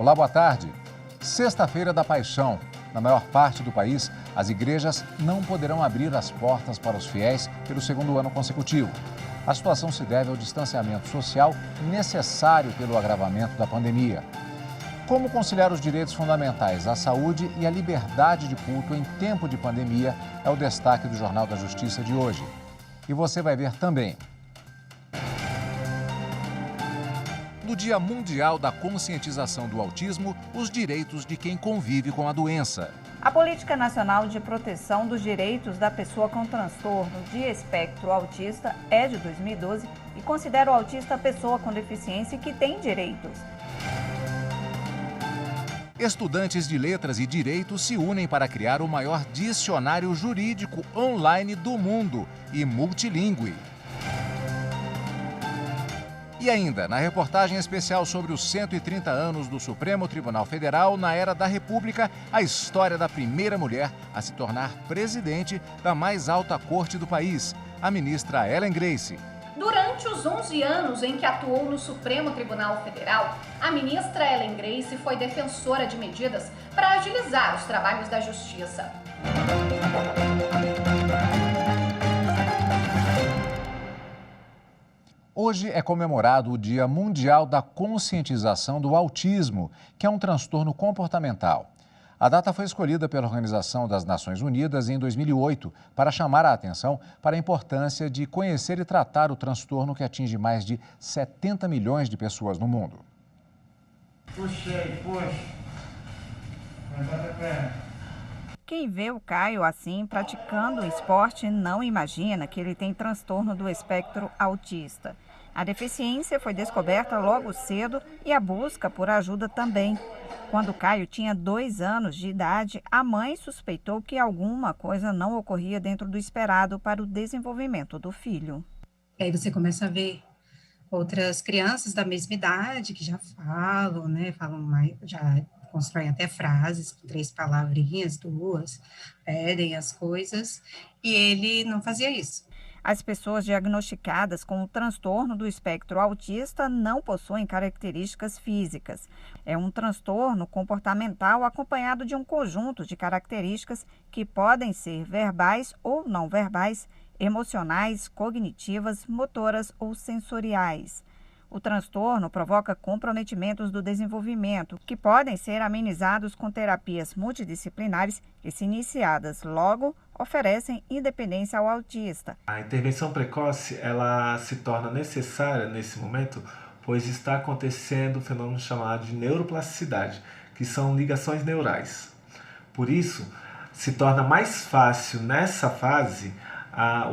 Olá, boa tarde. Sexta-feira da Paixão. Na maior parte do país, as igrejas não poderão abrir as portas para os fiéis pelo segundo ano consecutivo. A situação se deve ao distanciamento social necessário pelo agravamento da pandemia. Como conciliar os direitos fundamentais à saúde e à liberdade de culto em tempo de pandemia é o destaque do Jornal da Justiça de hoje. E você vai ver também. No Dia Mundial da Conscientização do Autismo, os direitos de quem convive com a doença. A Política Nacional de Proteção dos Direitos da Pessoa com Transtorno de Espectro Autista é de 2012 e considera o autista pessoa com deficiência que tem direitos. Estudantes de letras e direito se unem para criar o maior dicionário jurídico online do mundo e multilingüe. E ainda, na reportagem especial sobre os 130 anos do Supremo Tribunal Federal na era da República, a história da primeira mulher a se tornar presidente da mais alta corte do país, a ministra Ellen Grace. Durante os 11 anos em que atuou no Supremo Tribunal Federal, a ministra Ellen Grace foi defensora de medidas para agilizar os trabalhos da Justiça. Hoje é comemorado o Dia Mundial da Conscientização do Autismo, que é um transtorno comportamental. A data foi escolhida pela Organização das Nações Unidas em 2008 para chamar a atenção para a importância de conhecer e tratar o transtorno que atinge mais de 70 milhões de pessoas no mundo. Puxa aí, puxa. Levanta a perna. Quem vê o Caio assim, praticando o esporte, não imagina que ele tem transtorno do espectro autista. A deficiência foi descoberta logo cedo e a busca por ajuda também. Quando Caio tinha 2 anos de idade, a mãe suspeitou que alguma coisa não ocorria dentro do esperado para o desenvolvimento do filho. Aí você começa a ver outras crianças da mesma idade que já falam, né? Falam mais, já constroem até frases com 3 palavrinhas, 2, pedem as coisas, e ele não fazia isso. As pessoas diagnosticadas com o transtorno do espectro autista não possuem características físicas. É um transtorno comportamental acompanhado de um conjunto de características que podem ser verbais ou não verbais, emocionais, cognitivas, motoras ou sensoriais. O transtorno provoca comprometimentos do desenvolvimento, que podem ser amenizados com terapias multidisciplinares que, se iniciadas logo, oferecem independência ao autista. A intervenção precoce, ela se torna necessária nesse momento, pois está acontecendo um fenômeno chamado de neuroplasticidade, que são ligações neurais. Por isso, se torna mais fácil nessa fase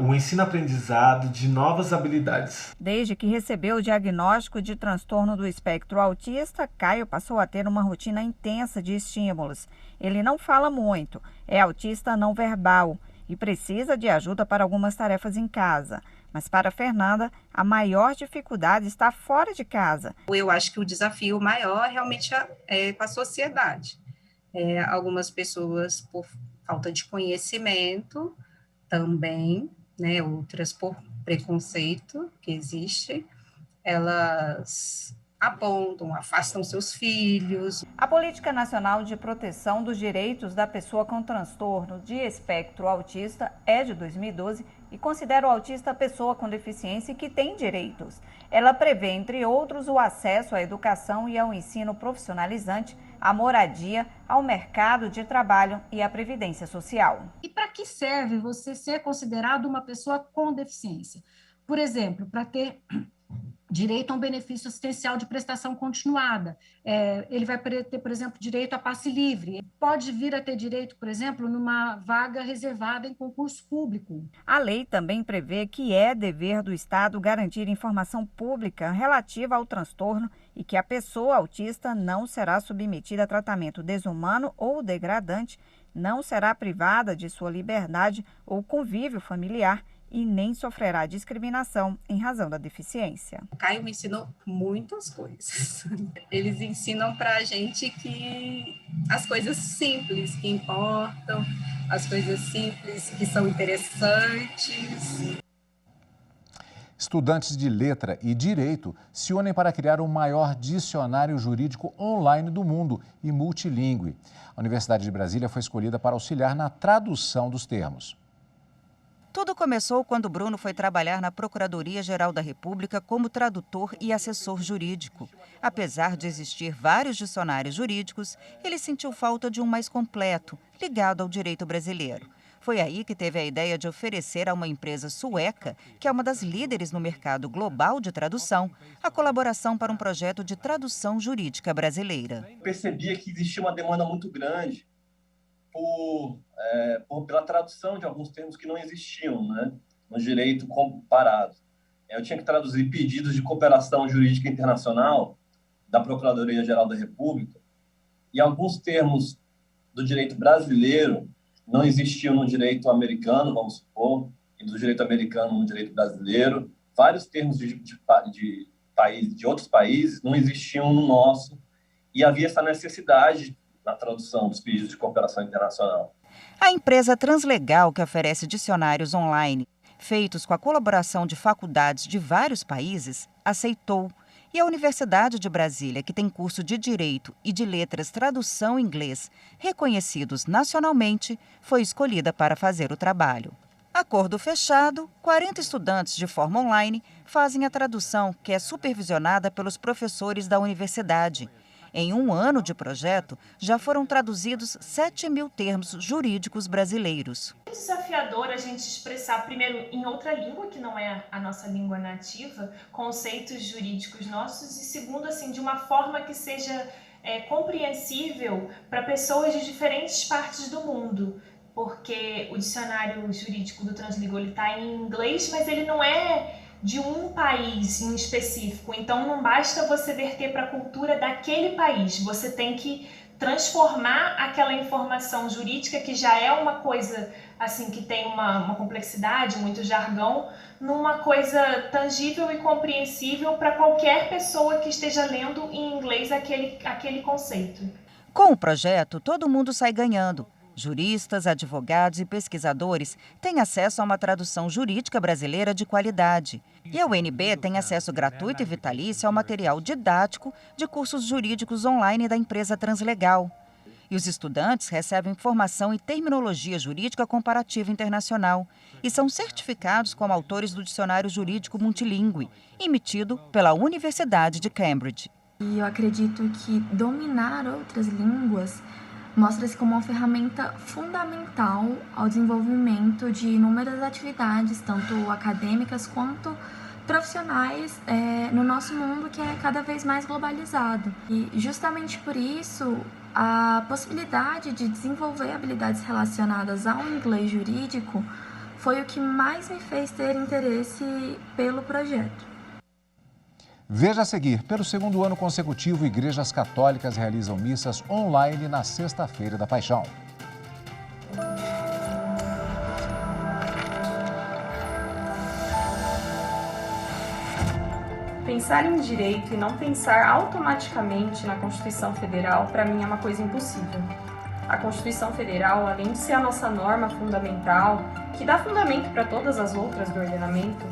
o ensino-aprendizado de novas habilidades. Desde que recebeu o diagnóstico de transtorno do espectro autista, Caio passou a ter uma rotina intensa de estímulos. Ele não fala muito, é autista não verbal e precisa de ajuda para algumas tarefas em casa. Mas para Fernanda, a maior dificuldade está fora de casa. Eu acho que o desafio maior realmente é com a sociedade. Algumas pessoas, por falta de conhecimento, também, né, outras por preconceito que existe, elas apontam, afastam seus filhos. A Política Nacional de Proteção dos Direitos da Pessoa com Transtorno de Espectro Autista é de 2012 e considera o autista pessoa com deficiência que tem direitos. Ela prevê, entre outros, o acesso à educação e ao ensino profissionalizante, à moradia, ao mercado de trabalho e à previdência social. E para que serve você ser considerado uma pessoa com deficiência? Por exemplo, para ter direito a um benefício assistencial de prestação continuada. Ele vai ter, por exemplo, direito a passe livre. Pode vir a ter direito, por exemplo, numa vaga reservada em concurso público. A lei também prevê que é dever do Estado garantir informação pública relativa ao transtorno e que a pessoa autista não será submetida a tratamento desumano ou degradante, não será privada de sua liberdade ou convívio familiar e nem sofrerá discriminação em razão da deficiência. O Caio me ensinou muitas coisas. Eles ensinam para a gente que as coisas simples que importam, as coisas simples que são interessantes. Estudantes de letra e direito se unem para criar o maior dicionário jurídico online do mundo e multilingüe. A Universidade de Brasília foi escolhida para auxiliar na tradução dos termos. Tudo começou quando Bruno foi trabalhar na Procuradoria-Geral da República como tradutor e assessor jurídico. Apesar de existir vários dicionários jurídicos, ele sentiu falta de um mais completo, ligado ao direito brasileiro. Foi aí que teve a ideia de oferecer a uma empresa sueca, que é uma das líderes no mercado global de tradução, a colaboração para um projeto de tradução jurídica brasileira. Percebia que existia uma demanda muito grande pela tradução de alguns termos que não existiam, né, no direito comparado. Eu tinha que traduzir pedidos de cooperação jurídica internacional da Procuradoria-Geral da República e alguns termos do direito brasileiro não existiam no direito americano, vamos supor, e do direito americano no direito brasileiro. Vários termos de outros países não existiam no nosso e havia essa necessidade na tradução dos pedidos de cooperação internacional. A empresa Translegal, que oferece dicionários online feitos com a colaboração de faculdades de vários países, aceitou. E a Universidade de Brasília, que tem curso de Direito e de Letras Tradução em Inglês reconhecidos nacionalmente, foi escolhida para fazer o trabalho. Acordo fechado, 40 estudantes de forma online fazem a tradução, que é supervisionada pelos professores da universidade. Em um ano de projeto, já foram traduzidos 7.000 termos jurídicos brasileiros. É desafiador a gente expressar, primeiro, em outra língua, que não é a nossa língua nativa, conceitos jurídicos nossos, e segundo, assim, de uma forma que seja compreensível para pessoas de diferentes partes do mundo. Porque o dicionário jurídico do Translegal está em inglês, mas ele não é de um país em específico, então não basta você verter para a cultura daquele país, você tem que transformar aquela informação jurídica, que já é uma coisa assim que tem uma complexidade, muito jargão, numa coisa tangível e compreensível para qualquer pessoa que esteja lendo em inglês aquele conceito. Com o projeto, todo mundo sai ganhando. Juristas, advogados e pesquisadores têm acesso a uma tradução jurídica brasileira de qualidade. E a UNB tem acesso gratuito e vitalício ao material didático de cursos jurídicos online da empresa Translegal. E os estudantes recebem formação em terminologia jurídica comparativa internacional e são certificados como autores do Dicionário Jurídico Multilingüe, emitido pela Universidade de Cambridge. E eu acredito que dominar outras línguas mostra-se como uma ferramenta fundamental ao desenvolvimento de inúmeras atividades, tanto acadêmicas quanto profissionais, no nosso mundo que é cada vez mais globalizado. E justamente por isso, a possibilidade de desenvolver habilidades relacionadas ao inglês jurídico foi o que mais me fez ter interesse pelo projeto. Veja a seguir, pelo segundo ano consecutivo, igrejas católicas realizam missas online na Sexta-feira da Paixão. Pensar em direito e não pensar automaticamente na Constituição Federal, para mim, é uma coisa impossível. A Constituição Federal, além de ser a nossa norma fundamental, que dá fundamento para todas as outras do ordenamento,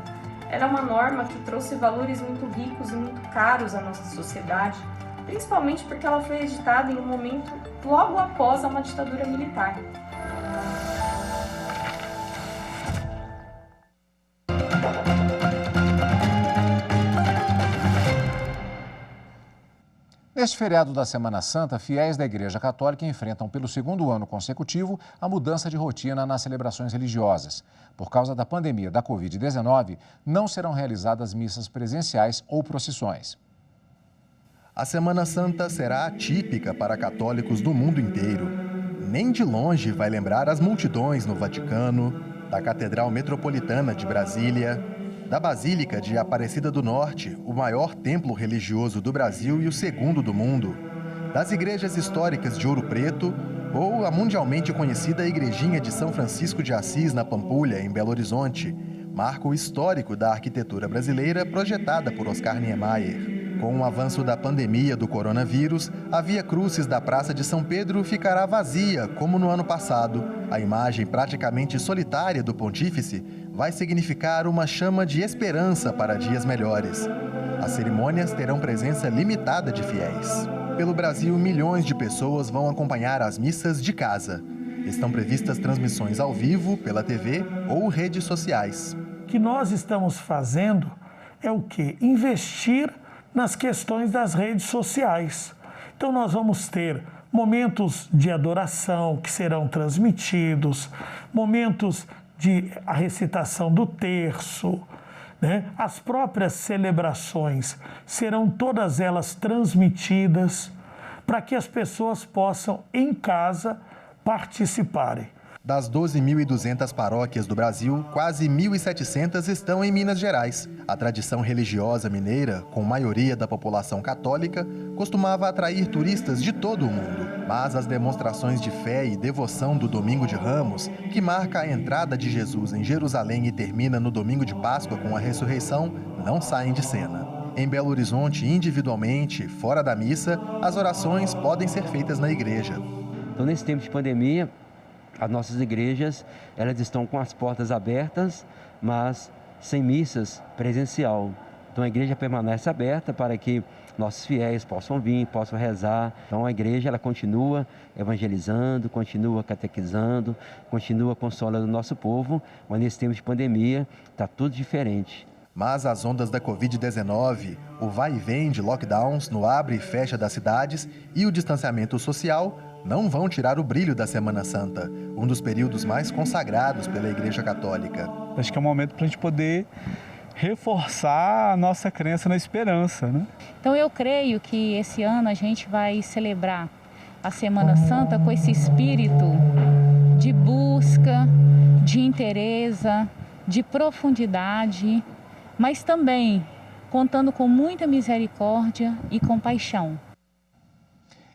ela é uma norma que trouxe valores muito ricos e muito caros à nossa sociedade, principalmente porque ela foi editada em um momento logo após uma ditadura militar. Neste feriado da Semana Santa, fiéis da Igreja Católica enfrentam pelo segundo ano consecutivo a mudança de rotina nas celebrações religiosas. Por causa da pandemia da Covid-19, não serão realizadas missas presenciais ou procissões. A Semana Santa será atípica para católicos do mundo inteiro. Nem de longe vai lembrar as multidões no Vaticano, da Catedral Metropolitana de Brasília, da Basílica de Aparecida do Norte, o maior templo religioso do Brasil e o segundo do mundo, das igrejas históricas de Ouro Preto ou a mundialmente conhecida Igrejinha de São Francisco de Assis, na Pampulha, em Belo Horizonte, marco histórico da arquitetura brasileira projetada por Oscar Niemeyer. Com o avanço da pandemia do coronavírus, a Via Crucis da Praça de São Pedro ficará vazia, como no ano passado. A imagem praticamente solitária do pontífice vai significar uma chama de esperança para dias melhores. As cerimônias terão presença limitada de fiéis. Pelo Brasil, milhões de pessoas vão acompanhar as missas de casa. Estão previstas transmissões ao vivo, pela TV ou redes sociais. O que nós estamos fazendo é o quê? Investir nas questões das redes sociais. Então nós vamos ter momentos de adoração que serão transmitidos, momentos de a recitação do terço, né? As próprias celebrações serão todas elas transmitidas para que as pessoas possam, em casa, participarem. Das 12.200 paróquias do Brasil, quase 1.700 estão em Minas Gerais. A tradição religiosa mineira, com maioria da população católica, costumava atrair turistas de todo o mundo. Mas as demonstrações de fé e devoção do Domingo de Ramos, que marca a entrada de Jesus em Jerusalém e termina no Domingo de Páscoa com a ressurreição, não saem de cena. Em Belo Horizonte, individualmente, fora da missa, as orações podem ser feitas na igreja. Então, nesse tempo de pandemia, as nossas igrejas, elas estão com as portas abertas, mas sem missas presencial. Então a igreja permanece aberta para que nossos fiéis possam vir, possam rezar. Então a igreja ela continua evangelizando, continua catequizando, continua consolando o nosso povo, mas nesse tempo de pandemia está tudo diferente. Mas as ondas da Covid-19, o vai e vem de lockdowns no abre e fecha das cidades e o distanciamento social não vão tirar o brilho da Semana Santa, um dos períodos mais consagrados pela Igreja Católica. Acho que é um momento para a gente poder reforçar a nossa crença na esperança, né? Então eu creio que esse ano a gente vai celebrar a Semana Santa com esse espírito de busca, de interesse, de profundidade, mas também contando com muita misericórdia e compaixão.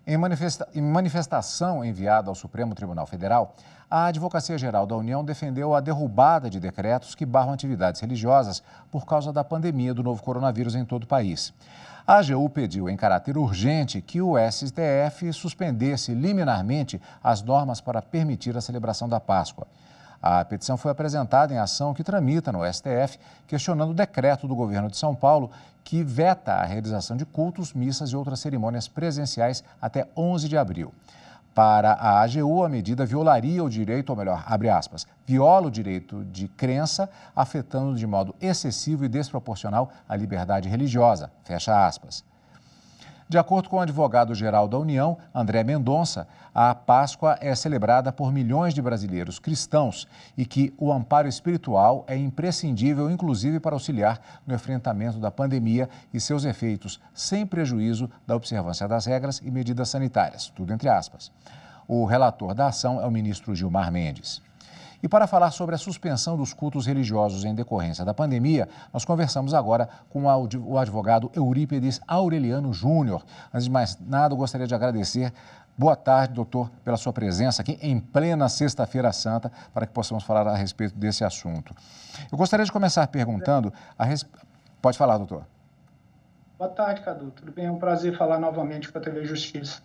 Em manifestação enviada ao Supremo Tribunal Federal, a Advocacia Geral da União defendeu a derrubada de decretos que barram atividades religiosas por causa da pandemia do novo coronavírus em todo o país. A AGU pediu em caráter urgente que o STF suspendesse liminarmente as normas para permitir a celebração da Páscoa. A petição foi apresentada em ação que tramita no STF, questionando o decreto do governo de São Paulo que veta a realização de cultos, missas e outras cerimônias presenciais até 11 de abril. Para a AGU, a medida violaria o direito, ou melhor, abre aspas, viola o direito de crença, afetando de modo excessivo e desproporcional a liberdade religiosa, fecha aspas. De acordo com o advogado-geral da União, André Mendonça, a Páscoa é celebrada por milhões de brasileiros cristãos e que o amparo espiritual é imprescindível, inclusive para auxiliar no enfrentamento da pandemia e seus efeitos, sem prejuízo da observância das regras e medidas sanitárias, tudo entre aspas. O relator da ação é o ministro Gilmar Mendes. E para falar sobre a suspensão dos cultos religiosos em decorrência da pandemia, nós conversamos agora com o advogado Eurípides Aureliano Júnior. Antes de mais nada, eu gostaria de agradecer. Boa tarde, doutor, pela sua presença aqui em plena Sexta-feira Santa, para que possamos falar a respeito desse assunto. Eu gostaria de começar perguntando... Pode falar, doutor. Boa tarde, Cadu. Tudo bem? É um prazer falar novamente com a TV Justiça.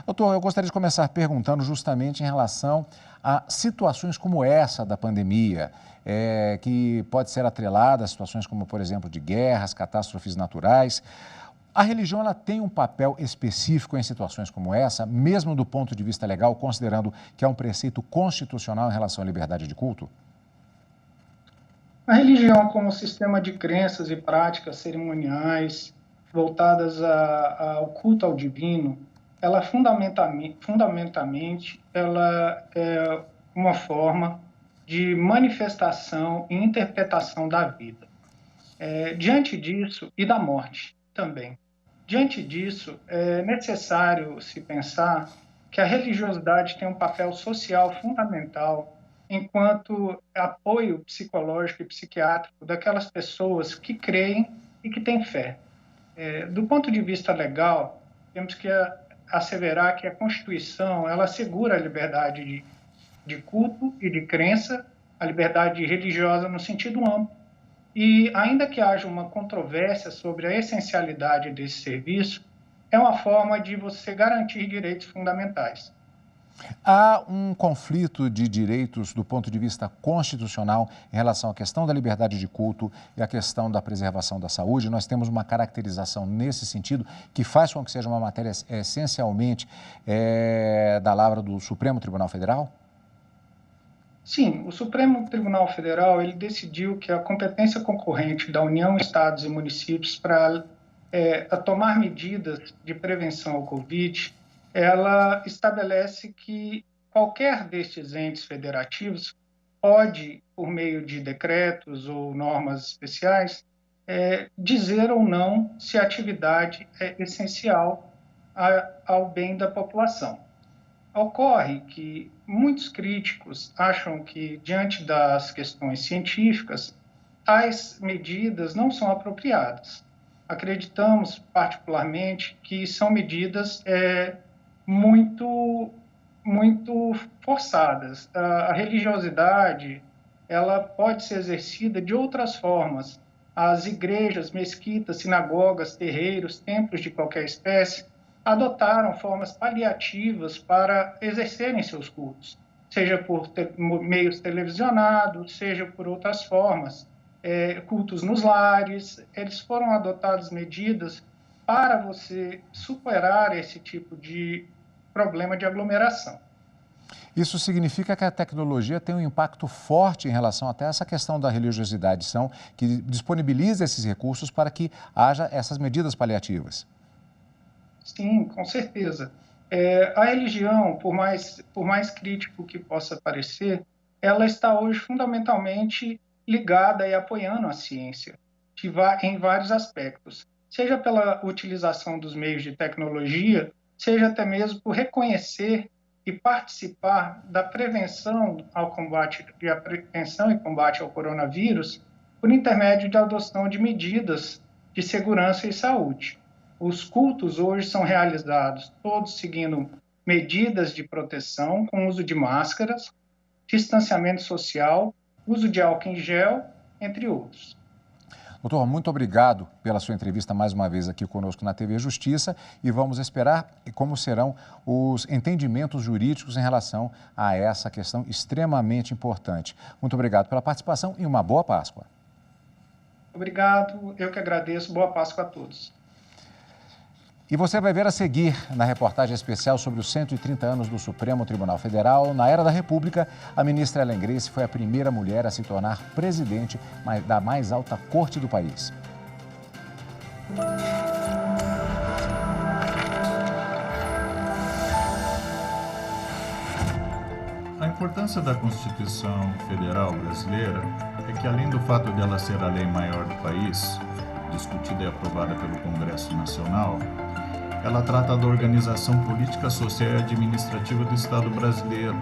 Doutor, eu gostaria de começar perguntando justamente em relação a situações como essa da pandemia, que pode ser atrelada a situações como, por exemplo, de guerras, catástrofes naturais. A religião ela tem um papel específico em situações como essa, mesmo do ponto de vista legal, considerando que é um preceito constitucional em relação à liberdade de culto? A religião, como sistema de crenças e práticas cerimoniais voltadas ao culto ao divino, ela fundamentalmente ela é uma forma de manifestação e interpretação da vida. Diante disso, e da morte também. Diante disso, é necessário se pensar que a religiosidade tem um papel social fundamental enquanto apoio psicológico e psiquiátrico daquelas pessoas que creem e que têm fé. Do ponto de vista legal, temos que asseverar que a Constituição ela assegura a liberdade de culto e de crença, a liberdade religiosa no sentido amplo, e, ainda que haja uma controvérsia sobre a essencialidade desse serviço, é uma forma de você garantir direitos fundamentais. Há um conflito de direitos do ponto de vista constitucional em relação à questão da liberdade de culto e à questão da preservação da saúde. Nós temos uma caracterização nesse sentido que faz com que seja uma matéria essencialmente da lavra do Supremo Tribunal Federal? Sim, o Supremo Tribunal Federal ele decidiu que a competência concorrente da União, Estados e municípios para tomar medidas de prevenção ao Covid, ela estabelece que qualquer destes entes federativos pode, por meio de decretos ou normas especiais, dizer ou não se a atividade é essencial ao bem da população. Ocorre que muitos críticos acham que, diante das questões científicas, tais medidas não são apropriadas. Acreditamos, particularmente, que são medidas muito forçadas. A religiosidade ela pode ser exercida de outras formas. As igrejas, mesquitas, sinagogas, terreiros, templos de qualquer espécie adotaram formas paliativas para exercerem seus cultos, seja por meios televisionados, seja por outras formas, cultos nos lares. Eles foram adotadas medidas para você superar esse tipo de problema de aglomeração. Isso significa que a tecnologia tem um impacto forte em relação até essa questão da religiosidade, que disponibiliza esses recursos para que haja essas medidas paliativas. Sim, com certeza. A religião, por mais crítico que possa parecer, ela está hoje fundamentalmente ligada e apoiando a ciência, em vários aspectos, seja pela utilização dos meios de tecnologia, seja até mesmo por reconhecer e participar da prevenção e combate ao coronavírus por intermédio da adoção de medidas de segurança e saúde. Os cultos hoje são realizados todos seguindo medidas de proteção, com uso de máscaras, distanciamento social, uso de álcool em gel, entre outros. Doutor, muito obrigado pela sua entrevista mais uma vez aqui conosco na TV Justiça e vamos esperar como serão os entendimentos jurídicos em relação a essa questão extremamente importante. Muito obrigado pela participação e uma boa Páscoa. Obrigado, eu que agradeço. Boa Páscoa a todos. E você vai ver a seguir, na reportagem especial sobre os 130 anos do Supremo Tribunal Federal, na era da República, a ministra Ellen Grace foi a primeira mulher a se tornar presidente da mais alta corte do país. A importância da Constituição Federal brasileira é que, além do fato de ela ser a lei maior do país, discutida e aprovada pelo Congresso Nacional, ela trata da organização política, social e administrativa do Estado brasileiro,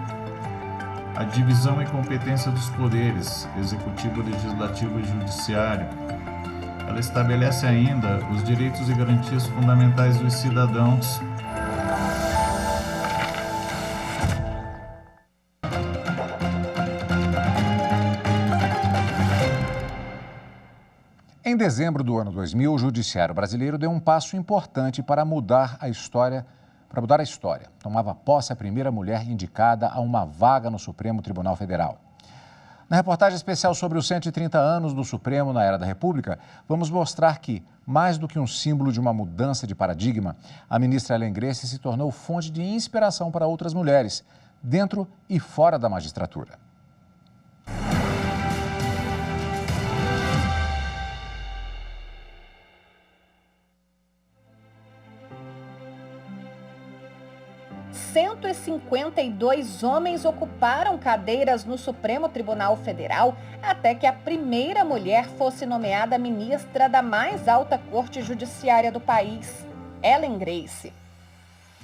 a divisão e competência dos poderes, executivo, legislativo e judiciário. Ela estabelece ainda os direitos e garantias fundamentais dos cidadãos. Em dezembro do ano 2000, o Judiciário brasileiro deu um passo importante para mudar a história. Tomava posse a primeira mulher indicada a uma vaga no Supremo Tribunal Federal. Na reportagem especial sobre os 130 anos do Supremo na era da República, vamos mostrar que, mais do que um símbolo de uma mudança de paradigma, a ministra Ellen Grace se tornou fonte de inspiração para outras mulheres, dentro e fora da magistratura. E 152 homens ocuparam cadeiras no Supremo Tribunal Federal até que a primeira mulher fosse nomeada ministra da mais alta corte judiciária do país, Ellen Grace.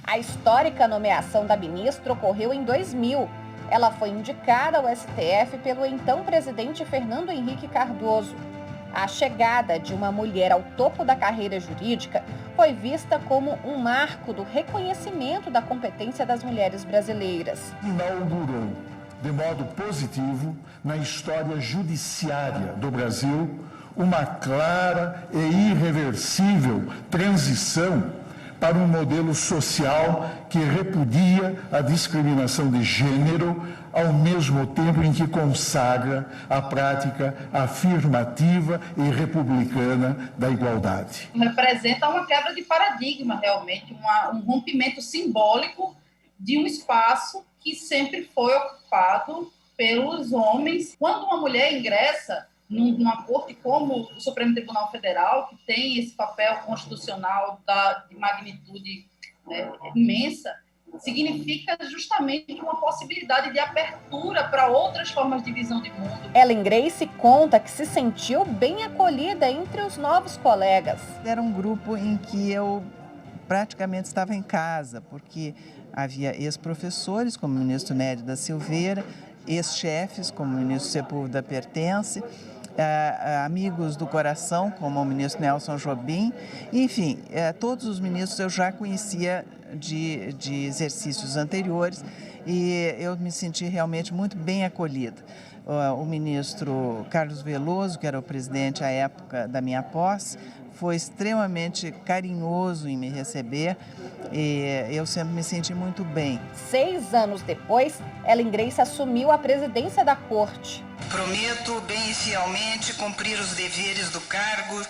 A histórica nomeação da ministra ocorreu em 2000. Ela foi indicada ao STF pelo então presidente Fernando Henrique Cardoso. A chegada de uma mulher ao topo da carreira jurídica foi vista como um marco do reconhecimento da competência das mulheres brasileiras. Inaugurou, de modo positivo, na história judiciária do Brasil, uma clara e irreversível transição para um modelo social que repudia a discriminação de gênero, ao mesmo tempo em que consagra a prática afirmativa e republicana da igualdade. Representa uma quebra de paradigma, realmente, um rompimento simbólico de um espaço que sempre foi ocupado pelos homens. Quando uma mulher ingressa numa corte como o Supremo Tribunal Federal, que tem esse papel constitucional de magnitude imensa, significa justamente uma possibilidade de abertura para outras formas de visão de mundo. Ellen Grace conta que se sentiu bem acolhida entre os novos colegas. Era um grupo em que eu praticamente estava em casa, porque havia ex-professores, como o ministro Nédio da Silveira, ex-chefes, como o ministro Sepúlveda Pertence, amigos do coração, como o ministro Nelson Jobim, enfim, todos os ministros eu já conhecia de exercícios anteriores e eu me senti realmente muito bem acolhida. O ministro Carlos Veloso, que era o presidente à época da minha posse, foi extremamente carinhoso em me receber e eu sempre me senti muito bem. 6 anos depois, Ellen Grace assumiu a presidência da corte. Prometo bem e fielmente cumprir os deveres do cargo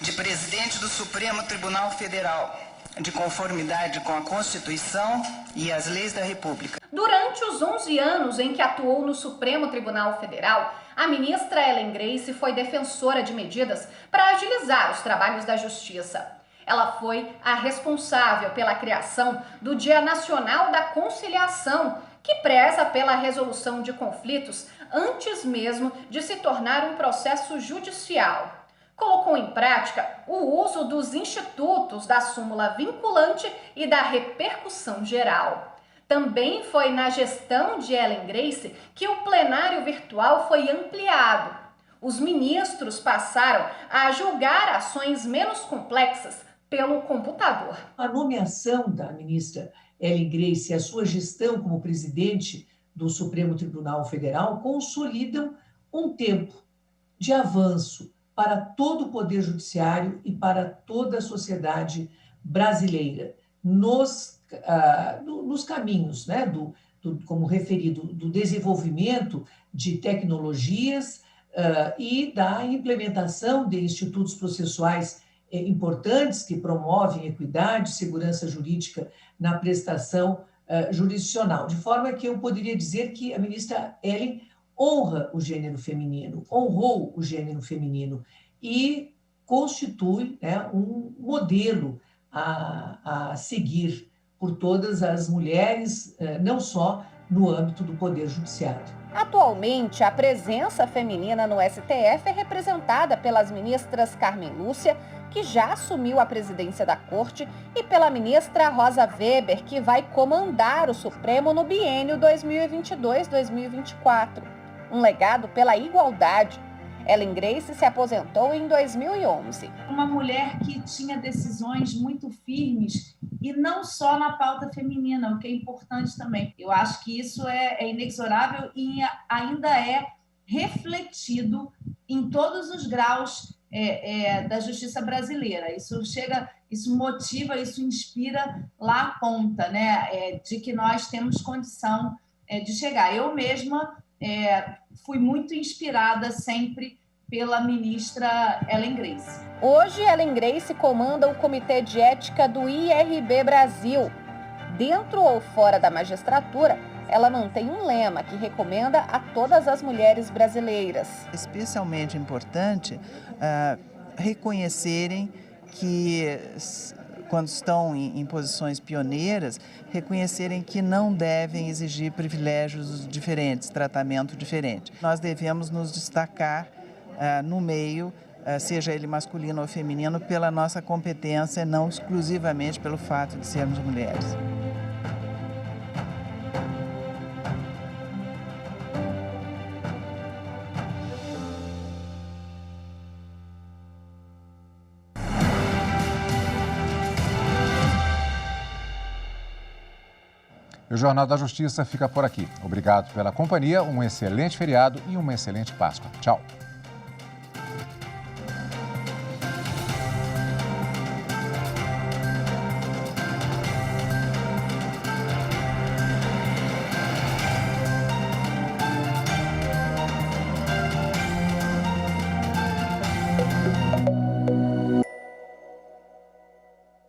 de presidente do Supremo Tribunal Federal, de conformidade com a Constituição e as leis da República. Durante os 11 anos em que atuou no Supremo Tribunal Federal, a ministra Ellen Grace foi defensora de medidas para agilizar os trabalhos da Justiça. Ela foi a responsável pela criação do Dia Nacional da Conciliação, que preza pela resolução de conflitos antes mesmo de se tornar um processo judicial. Colocou em prática o uso dos institutos da súmula vinculante e da repercussão geral. Também foi na gestão de Ellen Grace que o plenário virtual foi ampliado. Os ministros passaram a julgar ações menos complexas pelo computador. A nomeação da ministra Ellen Grace e a sua gestão como presidente do Supremo Tribunal Federal consolidam um tempo de avanço para todo o Poder Judiciário e para toda a sociedade brasileira, nos caminhos, né, como referido, do desenvolvimento de tecnologias e da implementação de institutos processuais importantes que promovem equidade e segurança jurídica na prestação jurisdicional. De forma que eu poderia dizer que a ministra Ellen honra o gênero feminino, honrou o gênero feminino e constitui, né, um modelo a seguir por todas as mulheres, não só no âmbito do Poder Judiciário. Atualmente, a presença feminina no STF é representada pelas ministras Carmen Lúcia, que já assumiu a presidência da Corte, e pela ministra Rosa Weber, que vai comandar o Supremo no biênio 2022-2024. Um legado pela igualdade. Ellen Grace se aposentou em 2011. Uma mulher que tinha decisões muito firmes e não só na pauta feminina, o que é importante também. Eu acho que isso é inexorável e ainda é refletido em todos os graus da justiça brasileira. Isso motiva, isso inspira lá a ponta, né, de que nós temos condição de chegar. Eu mesma fui muito inspirada sempre pela ministra Ellen Grace. Hoje, Ellen Grace comanda o Comitê de Ética do IRB Brasil. Dentro ou fora da magistratura, ela mantém um lema que recomenda a todas as mulheres brasileiras. Especialmente importante reconhecerem que, quando estão em posições pioneiras, reconhecerem que não devem exigir privilégios diferentes, tratamento diferente. Nós devemos nos destacar no meio, seja ele masculino ou feminino, pela nossa competência, não exclusivamente pelo fato de sermos mulheres. O Jornal da Justiça fica por aqui. Obrigado pela companhia, um excelente feriado e uma excelente Páscoa. Tchau.